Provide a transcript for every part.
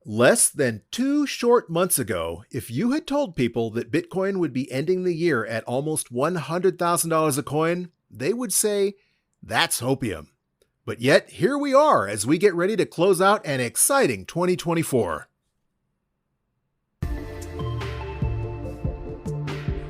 Less than 2 short months ago, if you had told people that Bitcoin would be ending the year at almost $100,000 a coin, they would say, that's hopium. But yet, here we are as we get ready to close out an exciting 2024.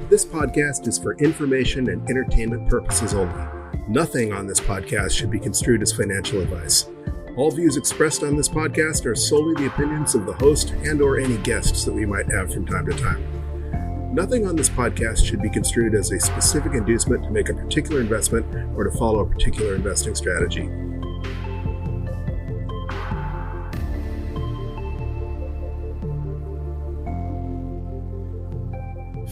This podcast is for information and entertainment purposes only. Nothing on this podcast should be construed as financial advice. All views expressed on this podcast are solely the opinions of the host and or any guests that we might have from time to time. Nothing on this podcast should be construed as a specific inducement to make a particular investment or to follow a particular investing strategy.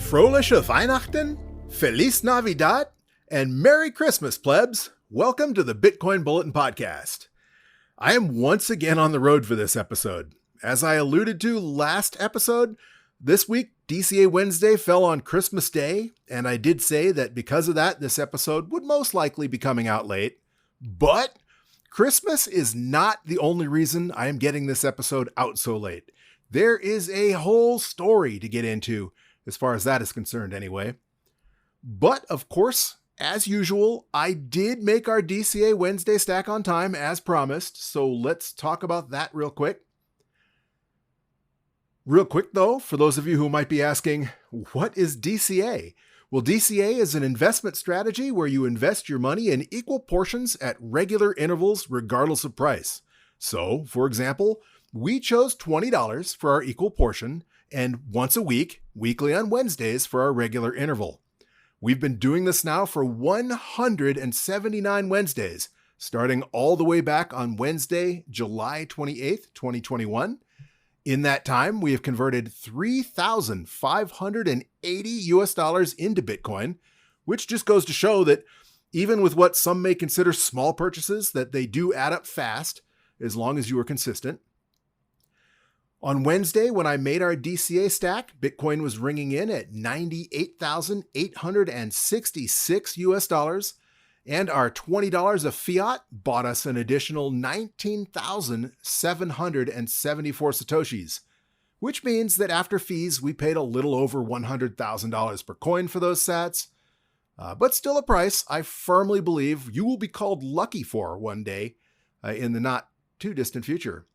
Frohliche Weihnachten, Feliz Navidad, and Merry Christmas, plebs! Welcome to the Bitcoin Bulletin Podcast. I am once again on the road for this episode. As I alluded to last episode, this week DCA Wednesday fell on Christmas Day, and I did say that because of that, this episode would most likely be coming out late. But Christmas is not the only reason I am getting this episode out so late. There is a whole story to get into, as far as that is concerned anyway. But of course, as usual, I did make our DCA Wednesday stack on time as promised, so let's talk about that real quick. Real quick though, for those of you who might be asking, what is DCA? Well, DCA is an investment strategy where you invest your money in equal portions at regular intervals regardless of price. So, for example, we chose $20 for our equal portion and once a week, weekly on Wednesdays for our regular interval. We've been doing this now for 179 Wednesdays, starting all the way back on Wednesday, July 28th, 2021. In that time, we have converted $3,580 into Bitcoin, which just goes to show that even with what some may consider small purchases, that they do add up fast as long as you are consistent. On Wednesday, when I made our DCA stack, Bitcoin was ringing in at $98,866 and our $20 of fiat bought us an additional 19,774 Satoshis, which means that after fees, we paid a little over $100,000 per coin for those sats, but still a price I firmly believe you will be called lucky for one day in the not too distant future.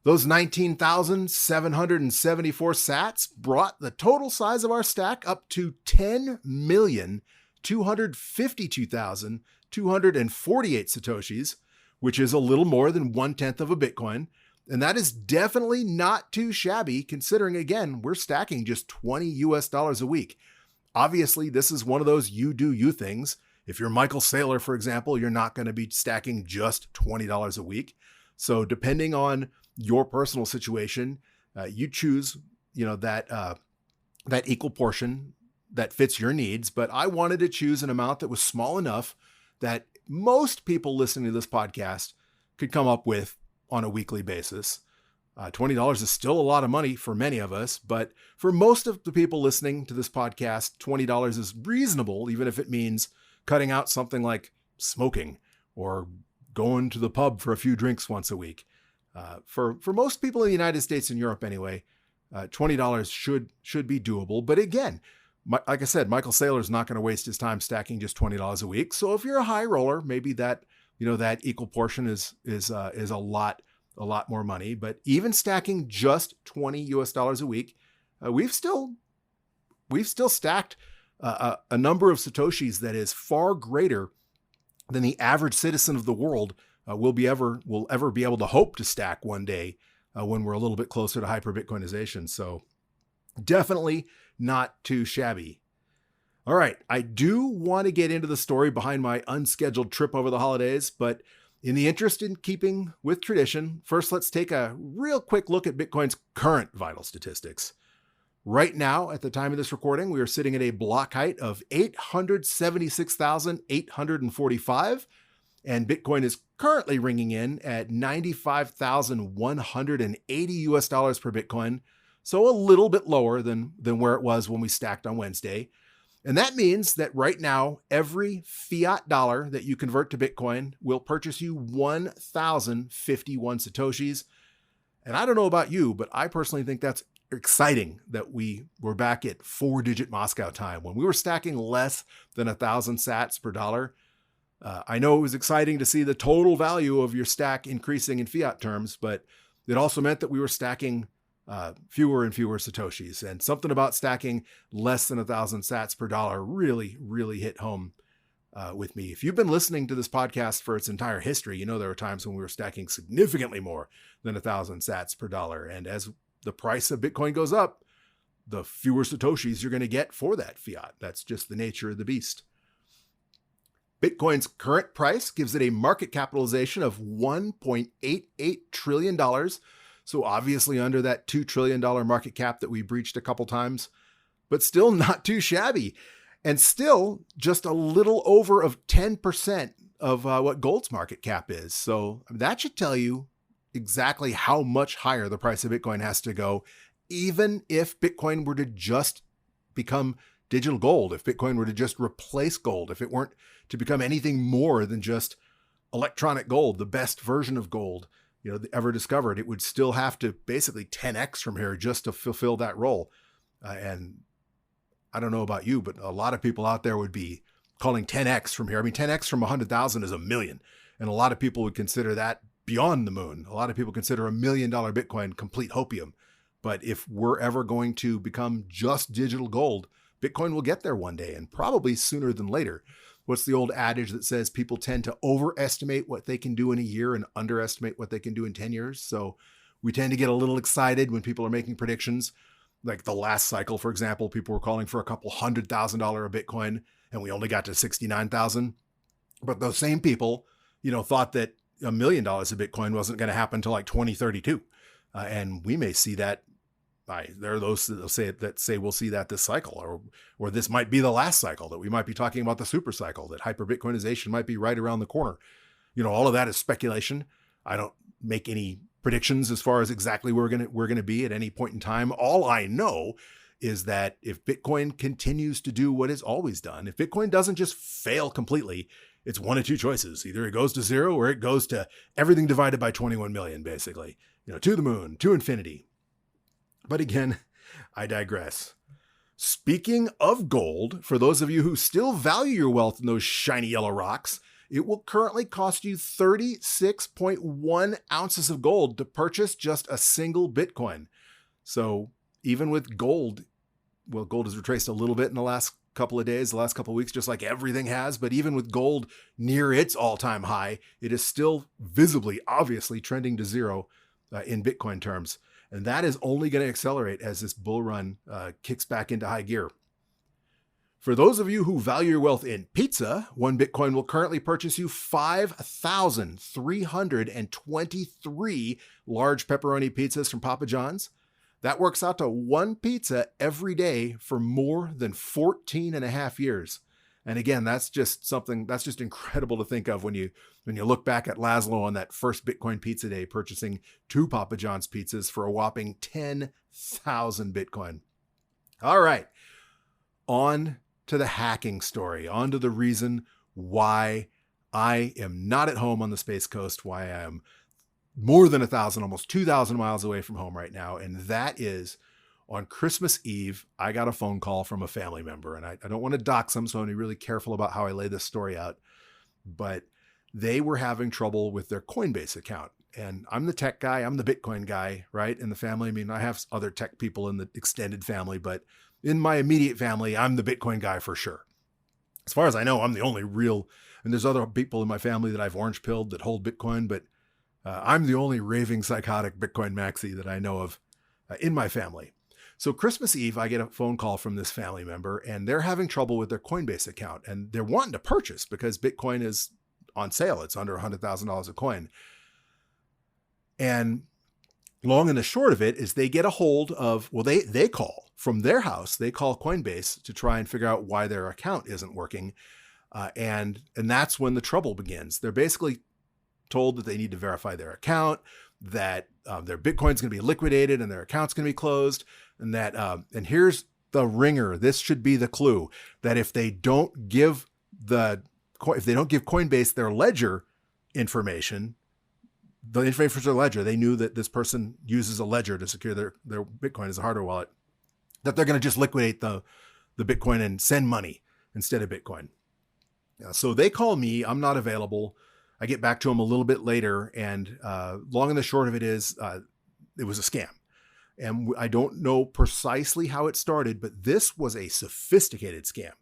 Those 19,774 sats brought the total size of our stack up to 10,252,248 Satoshis, which is a little more than 1/10 of a Bitcoin. And that is definitely not too shabby considering, again, we're stacking just $20 a week. Obviously, this is one of those you do you things. If you're Michael Saylor, for example, you're not going to be stacking just $20 a week. So depending on your personal situation, you choose, that equal portion that fits your needs. But I wanted to choose an amount that was small enough that most people listening to this podcast could come up with on a weekly basis. $20 is still a lot of money for many of us, but for most of the people listening to this podcast, $20 is reasonable, even if it means cutting out something like smoking or going to the pub for a few drinks once a week. For most people in the United States and Europe anyway, $20 should be doable. But again, like I said, Michael Saylor is not going to waste his time stacking just $20 a week. So if you're a high roller, maybe that equal portion is a lot more money. But even stacking just $20 a week, we've still stacked a number of Satoshis that is far greater than the average citizen of the world will ever be able to hope to stack one day when we're a little bit closer to hyper-Bitcoinization. So definitely not too shabby. All right, I do want to get into the story behind my unscheduled trip over the holidays, but in the interest in keeping with tradition, first let's take a real quick look at Bitcoin's current vital statistics. Right now, at the time of this recording, we are sitting at a block height of 876,845, and Bitcoin is currently ringing in at $95,180 per Bitcoin, so a little bit lower than where it was when we stacked on Wednesday. And that means that right now, every fiat dollar that you convert to Bitcoin will purchase you 1,051 Satoshis. And I don't know about you, but I personally think that's exciting that we were back at 4-digit Moscow time when we were stacking less than 1,000 sats per dollar. I know it was exciting to see the total value of your stack increasing in fiat terms, but it also meant that we were stacking fewer and fewer Satoshis. And something about stacking less than 1,000 sats per dollar really, really hit home with me. If you've been listening to this podcast for its entire history, you know there were times when we were stacking significantly more than 1,000 sats per dollar. And as the price of Bitcoin goes up, the fewer Satoshis you're going to get for that fiat. That's just the nature of the beast. Bitcoin's current price gives it a market capitalization of $1.88 trillion. So obviously under that $2 trillion market cap that we breached a couple times, but still not too shabby. And still just a little over of 10% of what gold's market cap is. So that should tell you exactly how much higher the price of Bitcoin has to go, even if Bitcoin were to just become digital gold, if Bitcoin were to just replace gold, if it weren't to become anything more than just electronic gold, the best version of gold, ever discovered, it would still have to basically 10x from here just to fulfill that role. And I don't know about you, but a lot of people out there would be calling 10x from here. I mean, 10x from 100,000 is 1 million. And a lot of people would consider that beyond the moon. A lot of people consider $1 million Bitcoin complete hopium. But if we're ever going to become just digital gold, Bitcoin will get there one day, and probably sooner than later. What's the old adage that says people tend to overestimate what they can do in a year and underestimate what they can do in 10 years? So we tend to get a little excited when people are making predictions. Like the last cycle, for example, people were calling for a couple $100,000 a Bitcoin, and we only got to 69,000. But those same people, thought that $1 million of Bitcoin wasn't going to happen until like 2032. And we may see that. There are those that say we'll see that this cycle, or this might be the last cycle, that we might be talking about the super cycle, that hyper Bitcoinization might be right around the corner. All of that is speculation. I don't make any predictions as far as exactly where we're going to be at any point in time. All I know is that if Bitcoin continues to do what it's always done, if Bitcoin doesn't just fail completely, it's one of two choices. Either it goes to zero or it goes to everything divided by 21 million, basically, to the moon, to infinity. But again, I digress. Speaking of gold, for those of you who still value your wealth in those shiny yellow rocks, it will currently cost you 36.1 ounces of gold to purchase just a single Bitcoin. So even with gold, well, gold has retraced a little bit in the last couple of days, the last couple of weeks, just like everything has. But even with gold near its all-time high, it is still visibly, obviously trending to zero in Bitcoin terms. And that is only going to accelerate as this bull run kicks back into high gear. For those of you who value your wealth in pizza, one Bitcoin will currently purchase you 5,323 large pepperoni pizzas from Papa John's. That works out to one pizza every day for more than 14 and a half years. And again, that's just incredible to think of when you look back at Laszlo on that first Bitcoin pizza day, purchasing 2 Papa John's pizzas for a whopping 10,000 Bitcoin. All right, on to the hacking story, on to the reason why I am not at home on the Space Coast, why I am more than 1,000, almost 2,000 miles away from home right now. And that is, on Christmas Eve, I got a phone call from a family member, and I don't want to dox them, so I'm really careful about how I lay this story out. But they were having trouble with their Coinbase account. And I'm the tech guy, I'm the Bitcoin guy, right, in the family. I mean, I have other tech people in the extended family, but in my immediate family, I'm the Bitcoin guy for sure. As far as I know, I'm the only real, and there's other people in my family that I've orange pilled that hold Bitcoin, but I'm the only raving psychotic Bitcoin maxi that I know of in my family. So Christmas Eve, I get a phone call from this family member, and they're having trouble with their Coinbase account, and they're wanting to purchase because Bitcoin is on sale. It's under $100,000 a coin. And long and the short of it is they get a hold of, well, they call from their house. They call Coinbase to try and figure out why their account isn't working. And that's when the trouble begins. They're basically told that they need to verify their account, that their Bitcoin's going to be liquidated and their account's going to be closed. And that, and here's the ringer. This should be the clue, that if they don't give Coinbase their ledger information, the information for their ledger, they knew that this person uses a ledger to secure their Bitcoin as a hardware wallet, that they're going to just liquidate the Bitcoin and send money instead of Bitcoin. So they call me, I'm not available. I get back to them a little bit later, and long and the short of it is it was a scam. And I don't know precisely how it started, but this was a sophisticated scam.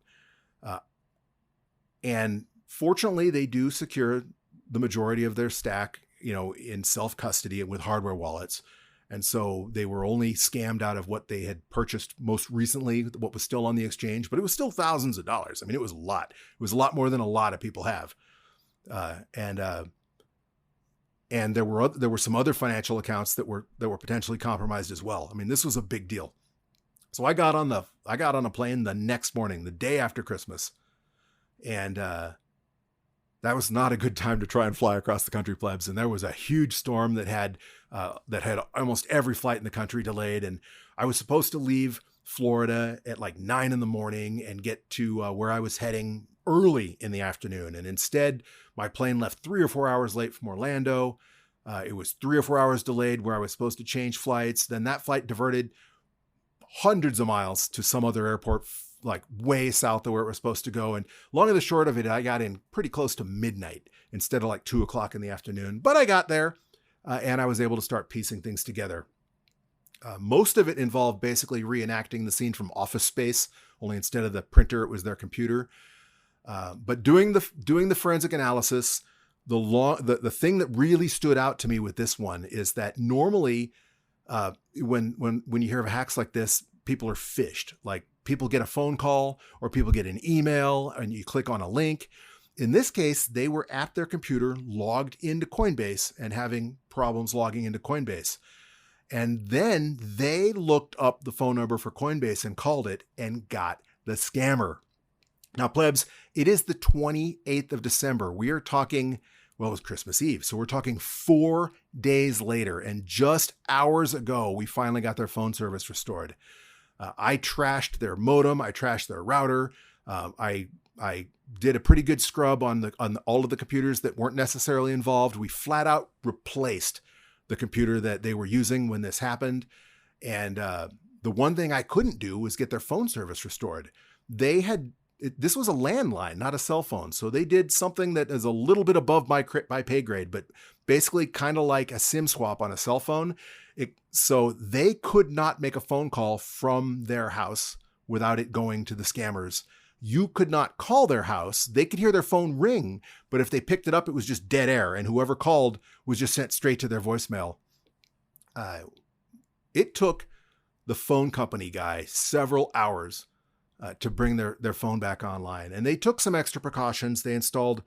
And fortunately, they do secure the majority of their stack, in self-custody and with hardware wallets. And so they were only scammed out of what they had purchased most recently, what was still on the exchange, but it was still thousands of dollars. I mean, it was a lot. It was a lot more than a lot of people have. And there were some other financial accounts that were potentially compromised as well. I mean, this was a big deal. So I got on a plane the next morning, the day after Christmas, and that was not a good time to try and fly across the country, plebs. And there was a huge storm that had almost every flight in the country delayed. And I was supposed to leave Florida at like 9 a.m. and get to where I was heading early in the afternoon. And instead, my plane left 3 or 4 hours late from Orlando. It was 3 or 4 hours delayed where I was supposed to change flights. Then that flight diverted hundreds of miles to some other airport, like way south of where it was supposed to go. And long and the short of it, I got in pretty close to midnight instead of like 2 o'clock in the afternoon. But I got there and I was able to start piecing things together. Most of it involved basically reenacting the scene from Office Space, only instead of the printer, it was their computer. But doing the forensic analysis, the thing that really stood out to me with this one is that normally when you hear of hacks like this, people are phished. Like people get a phone call or people get an email and you click on a link. In this case, they were at their computer logged into Coinbase and having problems logging into Coinbase. And then they looked up the phone number for Coinbase and called it and got the scammer. Now, plebs, it is the 28th of December. We are talking, well, it was Christmas Eve. So we're talking 4 days later. And just hours ago, we finally got their phone service restored. I trashed their modem. I trashed their router. I did a pretty good scrub on all of the computers that weren't necessarily involved. We flat out replaced the computer that they were using when this happened. And the one thing I couldn't do was get their phone service restored. This was a landline, not a cell phone. So they did something that is a little bit above my pay grade, but basically kind of like a SIM swap on a cell phone. So they could not make a phone call from their house without it going to the scammers. You could not call their house. They could hear their phone ring, but if they picked it up, it was just dead air. And whoever called was just sent straight to their voicemail. It took the phone company guy several hours to bring their phone back online. And they took some extra precautions. They installed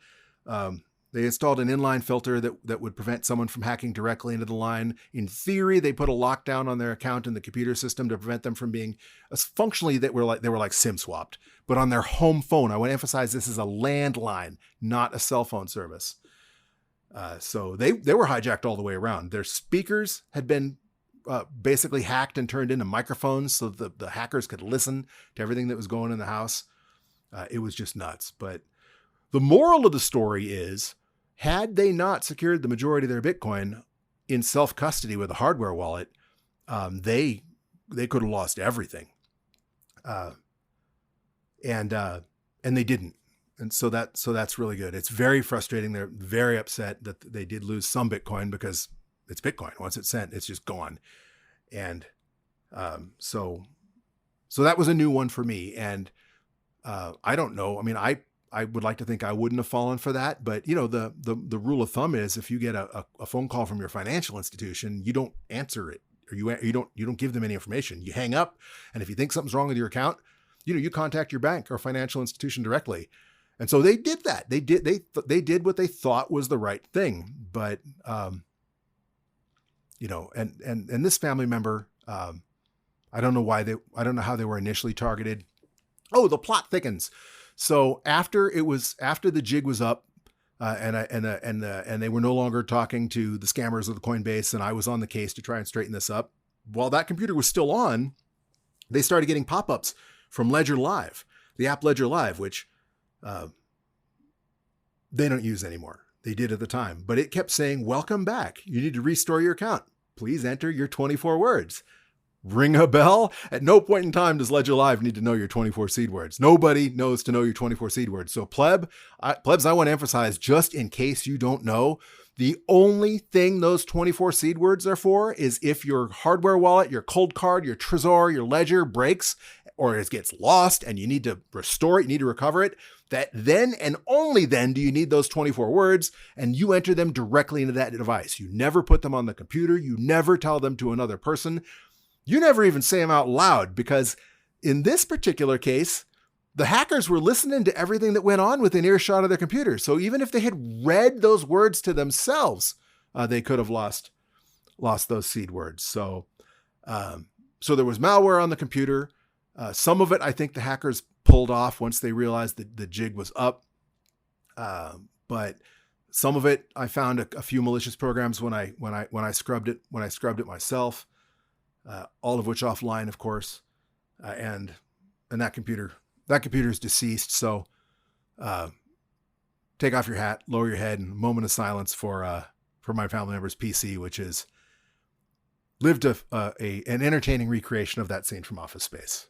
an inline filter that would prevent someone from hacking directly into the line. In theory, they put a lockdown on their account in the computer system to prevent them from being functionally they were like SIM swapped, but on their home phone. I want to emphasize this is a landline, not a cell phone service. So they were hijacked all the way around. Their speakers had been basically hacked and turned into microphones so that the hackers could listen to everything that was going in the house. It was just nuts. But the moral of the story is, had they not secured the majority of their Bitcoin in self-custody with a hardware wallet, they could have lost everything. And they didn't. And so that's really good. It's very frustrating. They're very upset that they did lose some Bitcoin because it's Bitcoin. Once it's sent, it's just gone. And so that was a new one for me. And I don't know. I mean, I would like to think I wouldn't have fallen for that, but the rule of thumb is if you get a phone call from your financial institution, you don't answer it, or you don't give them any information. You hang up, and if you think something's wrong with your account, you contact your bank or financial institution directly. And so they did that. They did what they thought was the right thing. But and this family member, I don't know how they were initially targeted. Oh, the plot thickens. So after the jig was up, and they were no longer talking to the scammers of the Coinbase, and I was on the case to try and straighten this up. While that computer was still on, they started getting pop-ups from Ledger Live, the app Ledger Live, which they don't use anymore. They did at the time, but it kept saying, welcome back. You need to restore your account. Please enter your 24 words. Ring a bell? At no point in time does Ledger Live need to know your 24 seed words. Nobody knows to know your 24 seed words. So plebs, I want to emphasize, just in case you don't know, the only thing those 24 seed words are for is if your hardware wallet, your cold card, your Trezor, your Ledger breaks or it gets lost and you need to restore it, you need to recover it, that then and only then do you need those 24 words, and you enter them directly into that device. You never put them on the computer. You never tell them to another person. You never even say them out loud, because in this particular case, the hackers were listening to everything that went on within earshot of their computer. So even if they had read those words to themselves, they could have lost those seed words. So there was malware on the computer. Some of it, I think the hackers pulled off once they realized that the jig was up. But some of it, I found a few malicious programs when I scrubbed it myself, all of which offline, of course. And that computer is deceased. So take off your hat, lower your head, and a moment of silence for my family member's PC, which is lived an entertaining recreation of that scene from Office Space.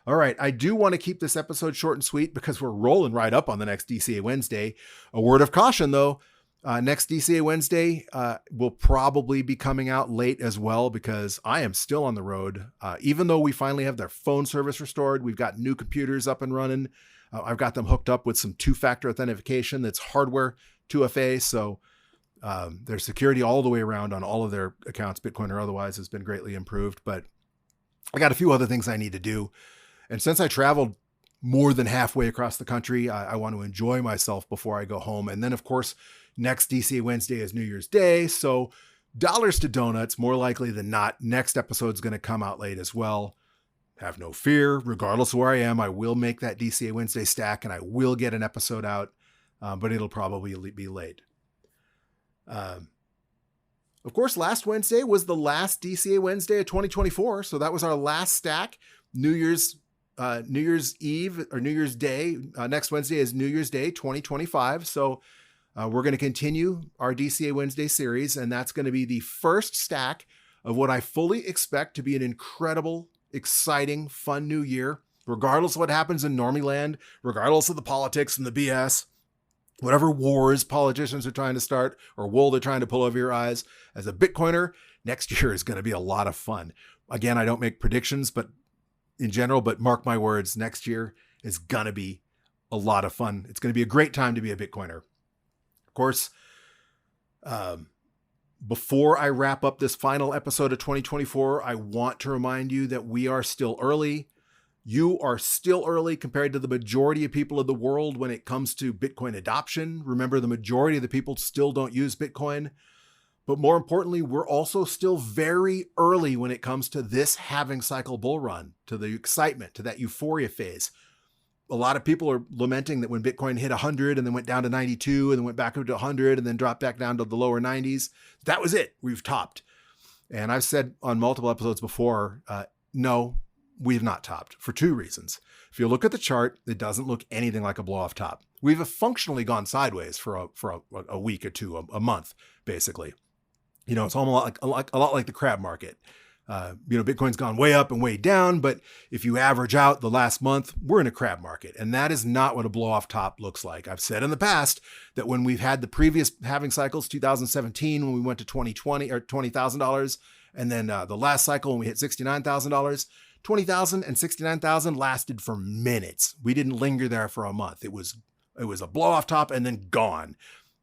All right, I do want to keep this episode short and sweet because we're rolling right up on the next DCA Wednesday. A word of caution, though, next DCA Wednesday will probably be coming out late as well, because I am still on the road. Even though we finally have their phone service restored, we've got new computers up and running. I've got them hooked up with some two-factor authentication that's hardware 2FA, so their security all the way around on all of their accounts, Bitcoin or otherwise, has been greatly improved. But I got a few other things I need to do. And since I traveled more than halfway across the country, I want to enjoy myself before I go home. And then, of course, next DCA Wednesday is New Year's Day. So dollars to donuts, more likely than not, next episode's going to come out late as well. Have no fear. Regardless of where I am, I will make that DCA Wednesday stack and I will get an episode out, but it'll probably be late. Of course, last Wednesday was the last DCA Wednesday of 2024. So that was our last stack. New Year's Eve or New Year's Day. Next Wednesday is New Year's Day 2025. So we're going to continue our DCA Wednesday series, and that's going to be the first stack of what I fully expect to be an incredible, exciting, fun new year, regardless of what happens in Normie Land, regardless of the politics and the BS, whatever wars politicians are trying to start or wool they're trying to pull over your eyes. As a Bitcoiner, next year is going to be a lot of fun. Again, I don't make predictions, but in general, but mark my words, next year is going to be a lot of fun. It's going to be a great time to be a Bitcoiner. Of course, before I wrap up this final episode of 2024, I want to remind you that we are still early. You are still early compared to the majority of people in the world when it comes to Bitcoin adoption. Remember, the majority of the people still don't use Bitcoin. But more importantly, we're also still very early when it comes to this halving cycle bull run, to the excitement, to that euphoria phase. A lot of people are lamenting that when Bitcoin hit 100 and then went down to 92 and then went back up to 100 and then dropped back down to the lower 90s, that was it. We've topped. And I've said on multiple episodes before, no, we've not topped for two reasons. If you look at the chart, it doesn't look anything like a blow-off top. We've functionally gone sideways for a week or two, a month, basically. You know, it's almost a lot like the crab market. Bitcoin's gone way up and way down, but if you average out the last month, we're in a crab market. And that is not what a blow off top looks like. I've said in the past that when we've had the previous halving cycles, 2017, when we went to $20,000 or $20,000, and then the last cycle when we hit $69,000, 20,000 and 69,000 lasted for minutes. We didn't linger there for a month. It was a blow off top and then gone.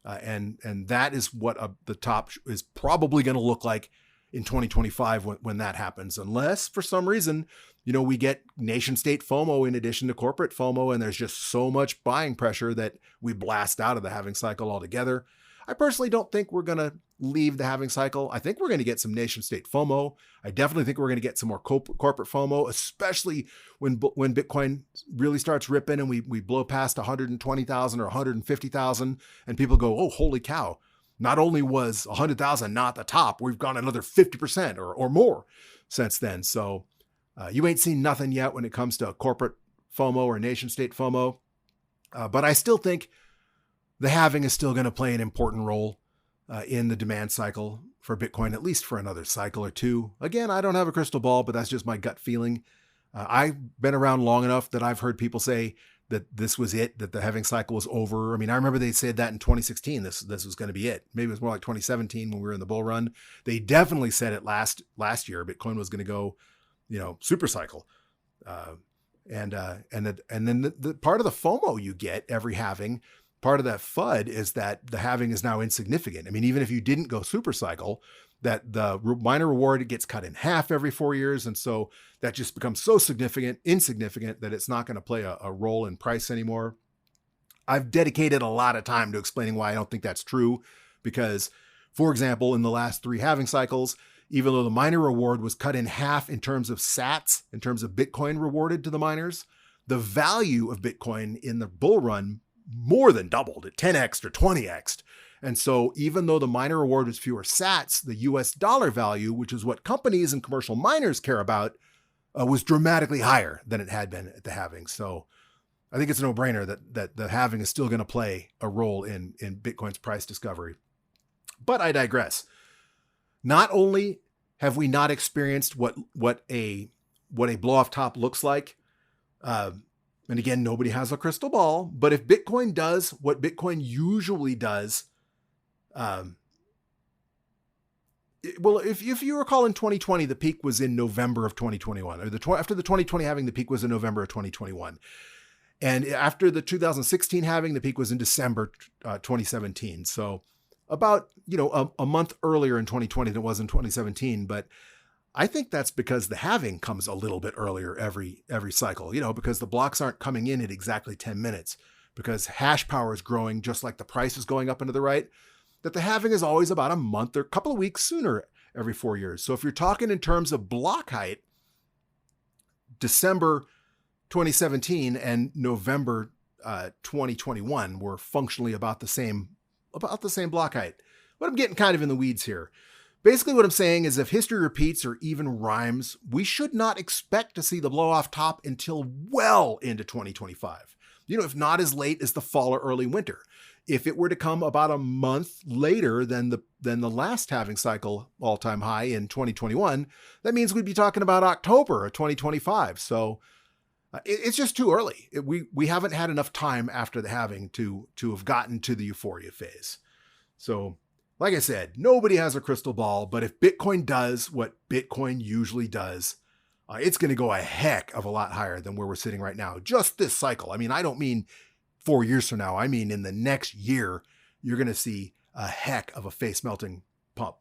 And that is what the top is probably going to look like in 2025 when that happens, unless for some reason, we get nation state FOMO in addition to corporate FOMO, and there's just so much buying pressure that we blast out of the halving cycle altogether. I personally don't think we're going to leave the halving cycle. I think we're going to get some nation state FOMO. I definitely think we're going to get some more corporate FOMO, especially when Bitcoin really starts ripping and we blow past 120,000 or 150,000 and people go, oh, holy cow. Not only was 100,000 not the top, we've gone another 50% or more since then. So you ain't seen nothing yet when it comes to corporate FOMO or nation state FOMO. But I still think the halving is still going to play an important role in the demand cycle for Bitcoin, at least for another cycle or two. Again, I don't have a crystal ball, but that's just my gut feeling. I've been around long enough that I've heard people say that this was it, that the halving cycle was over. I mean, I remember they said that in 2016, this was going to be it. Maybe it was more like 2017 when we were in the bull run. They definitely said it last year. Bitcoin was going to go, super cycle. And then the part of the FOMO you get every halving, part of that FUD is that the halving is now insignificant. I mean, even if you didn't go super cycle, that the minor reward gets cut in half every 4 years. And so that just becomes so insignificant that it's not going to play a role in price anymore. I've dedicated a lot of time to explaining why I don't think that's true. Because, for example, in the last 3 halving cycles, even though the miner reward was cut in half in terms of sats, in terms of Bitcoin rewarded to the miners, the value of Bitcoin in the bull run more than doubled at 10x or 20x. And so even though the miner reward was fewer sats, the US dollar value, which is what companies and commercial miners care about, was dramatically higher than it had been at the halving. So I think it's a no-brainer that the halving is still going to play a role in Bitcoin's price discovery. But I digress. Not only have we not experienced what a blow-off top looks like, and again, nobody has a crystal ball, but if Bitcoin does what Bitcoin usually does, if you recall in 2020, the peak was in November of 2021, or after the 2020 halving, the peak was in November of 2021. And after the 2016 halving, the peak was in December 2017. So about, a month earlier in 2020 than it was in 2017. But I think that's because the halving comes a little bit earlier every cycle, because the blocks aren't coming in at exactly 10 minutes, because hash power is growing just like the price is going up and to the right, that the halving is always about a month or a couple of weeks sooner every 4 years. So if you're talking in terms of block height, December 2017 and November 2021 were functionally about the same block height. But I'm getting kind of in the weeds here. Basically what I'm saying is if history repeats or even rhymes, we should not expect to see the blow off top until well into 2025. If not as late as the fall or early winter. If it were to come about a month later than the last halving cycle all-time high in 2021, that means we'd be talking about October of 2025. So it's just too early. We haven't had enough time after the halving to have gotten to the euphoria phase. So like I said, nobody has a crystal ball, but if Bitcoin does what Bitcoin usually does, it's going to go a heck of a lot higher than where we're sitting right now. Just this cycle. I mean, I don't mean 4 years from now. I mean, in the next year, you're going to see a heck of a face-melting pump.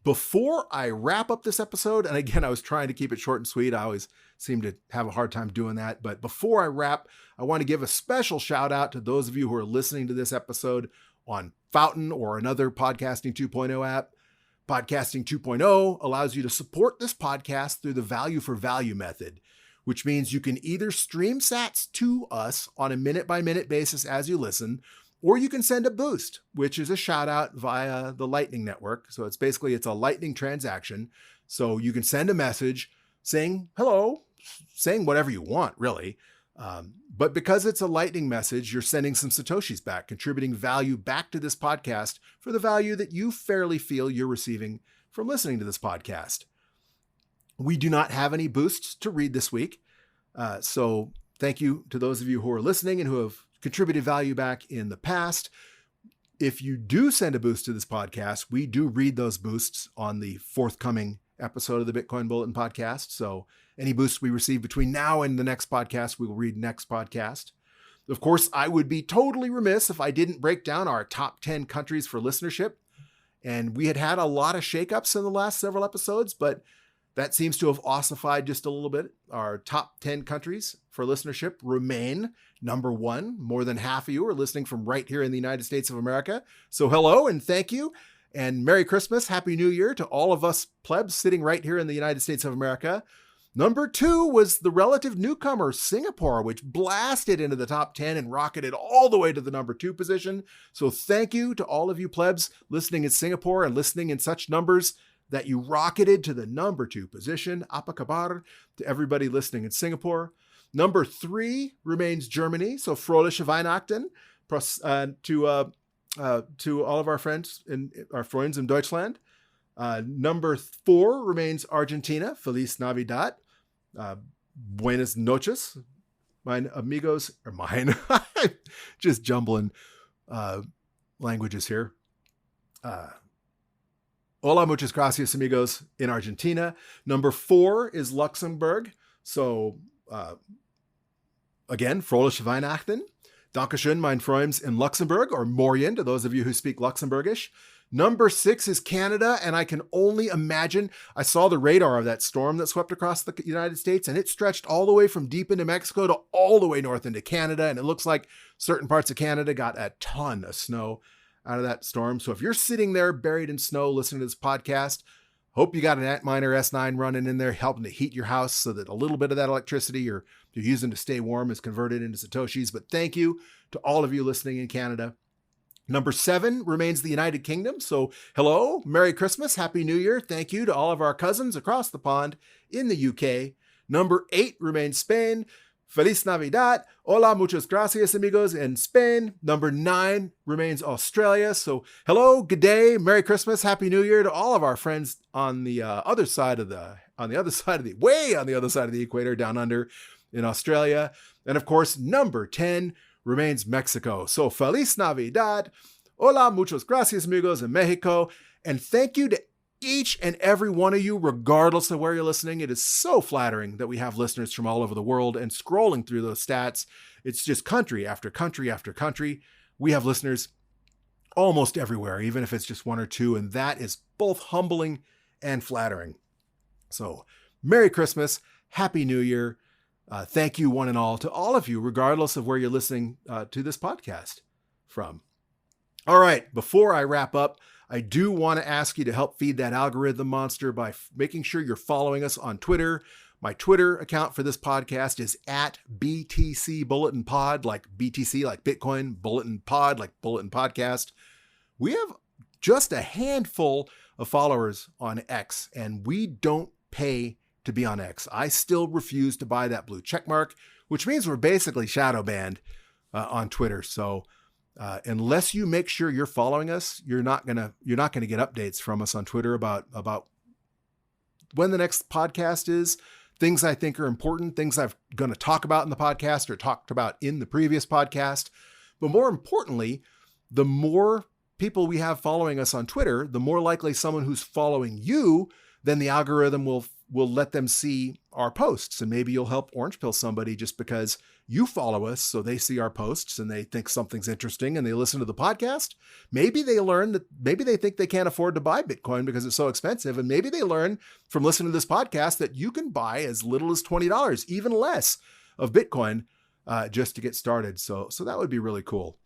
Before I wrap up this episode, and again, I was trying to keep it short and sweet. I always seem to have a hard time doing that. But before I wrap, I want to give a special shout out to those of you who are listening to this episode on Fountain or another Podcasting 2.0 app. Podcasting 2.0 allows you to support this podcast through the value for value method, which means you can either stream sats to us on a minute-by-minute basis as you listen, or you can send a boost, which is a shout out via the Lightning Network. So it's a Lightning transaction. So you can send a message saying hello, saying whatever you want, really. But because it's a Lightning message, you're sending some Satoshis back, contributing value back to this podcast for the value that you fairly feel you're receiving from listening to this podcast. We do not have any boosts to read this week. So thank you to those of you who are listening and who have contributed value back in the past. If you do send a boost to this podcast, we do read those boosts on the forthcoming episode of the Bitcoin Bulletin Podcast. So any boosts we receive between now and the next podcast, we will read next podcast. Of course, I would be totally remiss if I didn't break down our top 10 countries for listenership. And we had a lot of shakeups in the last several episodes, but that seems to have ossified just a little bit. Our top 10 countries for listenership remain number 1. More than half of you are listening from right here in the United States of America. So hello and thank you. And Merry Christmas, Happy New Year to all of us plebs sitting right here in the United States of America. Number 2 was the relative newcomer, Singapore, which blasted into the top 10 and rocketed all the way to the number 2 position. So thank you to all of you plebs listening in Singapore and listening in such numbers that you rocketed to the number 2 position. Apa kabar to everybody listening in Singapore. Number 3 remains Germany. So Fröhliche Weihnachten. to all of our friends in Deutschland. Number 4 remains Argentina. Feliz Navidad. Buenas noches, mine amigos, or mine. Just jumbling languages here. Hola, muchas gracias, amigos, in Argentina. Number 4 is Luxembourg. So, again, Froliche Weihnachten. Dankeschön, mein Freunds in Luxembourg, or Morgen, to those of you who speak Luxembourgish. Number 6 is Canada, and I can only imagine, I saw the radar of that storm that swept across the United States, and it stretched all the way from deep into Mexico to all the way north into Canada, and it looks like certain parts of Canada got a ton of snow out of that storm. So if you're sitting there buried in snow listening to this podcast, hope you got an Antminer S9 running in there helping to heat your house so that a little bit of that electricity you're using to stay warm is converted into Satoshis. But thank you to all of you listening in Canada. Number 7 remains the United Kingdom. So hello, Merry Christmas, Happy New Year. Thank you to all of our cousins across the pond in the UK. Number 8 remains Spain. Feliz Navidad. Hola, muchas gracias, amigos, in Spain. Number 9 remains Australia. So hello, good day, Merry Christmas, Happy New Year to all of our friends on the other side of the equator, down under in Australia. And of course, number 10 remains Mexico. So Feliz Navidad. Hola, muchas gracias, amigos, in Mexico. And thank you to each and every one of you, regardless of where you're listening. It is so flattering that we have listeners from all over the world, and scrolling through those stats, it's just country after country after country. We have listeners almost everywhere, even if it's just 1 or 2, and that is both humbling and flattering. So Merry Christmas, Happy New Year. Thank you one and all to all of you, regardless of where you're listening to this podcast from. All right, before I wrap up, I do want to ask you to help feed that algorithm monster by making sure you're following us on Twitter. My Twitter account for this podcast is at BTC Bulletin Pod, like BTC, like Bitcoin, Bulletin Pod, like Bulletin Podcast. We have just a handful of followers on X, and we don't pay to be on X. I still refuse to buy that blue check mark, which means we're basically shadow banned on Twitter. So unless you make sure you're following us, you're not gonna get updates from us on Twitter about when the next podcast is, things I think are important, things I'm going to talk about in the podcast or talked about in the previous podcast. But more importantly, the more people we have following us on Twitter, the more likely someone who's following you, then the algorithm will let them see our posts. And maybe you'll help orange pill somebody just because you follow us, so they see our posts and they think something's interesting and they listen to the podcast. Maybe they learn that, maybe they think they can't afford to buy Bitcoin because it's so expensive. And maybe they learn from listening to this podcast that you can buy as little as $20, even less, of Bitcoin just to get started. So that would be really cool.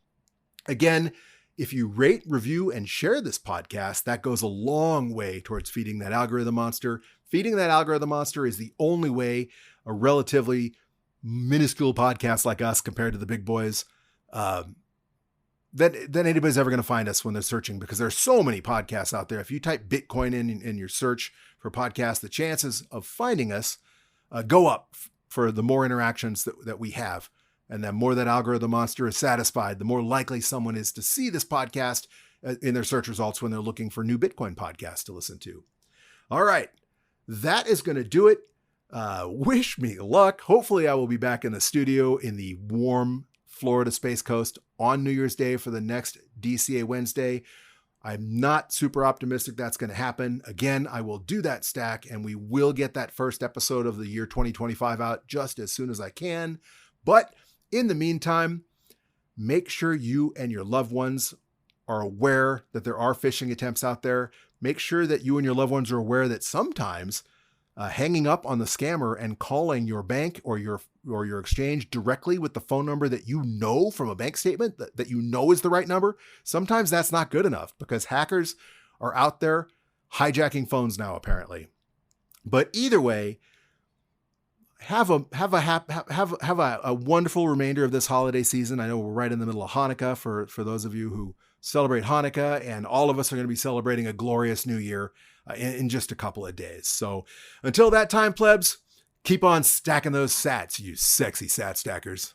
Again, if you rate, review, and share this podcast, that goes a long way towards feeding that algorithm monster. Feeding that algorithm monster is the only way a relatively minuscule podcast like us, compared to the big boys, that anybody's ever going to find us when they're searching, because there's so many podcasts out there. If you type Bitcoin in your search for podcasts, the chances of finding us go up for the more interactions that we have. And the more that algorithm monster is satisfied, the more likely someone is to see this podcast in their search results when they're looking for new Bitcoin podcasts to listen to. All right, that is going to do it. Wish me luck. Hopefully I will be back in the studio in the warm Florida Space Coast on New Year's Day for the next DCA Wednesday. I'm not super optimistic that's going to happen. Again, I will do that stack and we will get that first episode of the year 2025 out just as soon as I can. But in the meantime, make sure you and your loved ones are aware that there are phishing attempts out there. Make sure that you and your loved ones are aware that sometimes hanging up on the scammer and calling your bank or your exchange directly with the phone number that you know from a bank statement that you know is the right number, sometimes that's not good enough, because hackers are out there hijacking phones now, apparently. But either way, have a wonderful remainder of this holiday season. I know we're right in the middle of Hanukkah for those of you who celebrate Hanukkah, and all of us are going to be celebrating a glorious new year in just a couple of days. So until that time, plebs, keep on stacking those sats, you sexy sat stackers.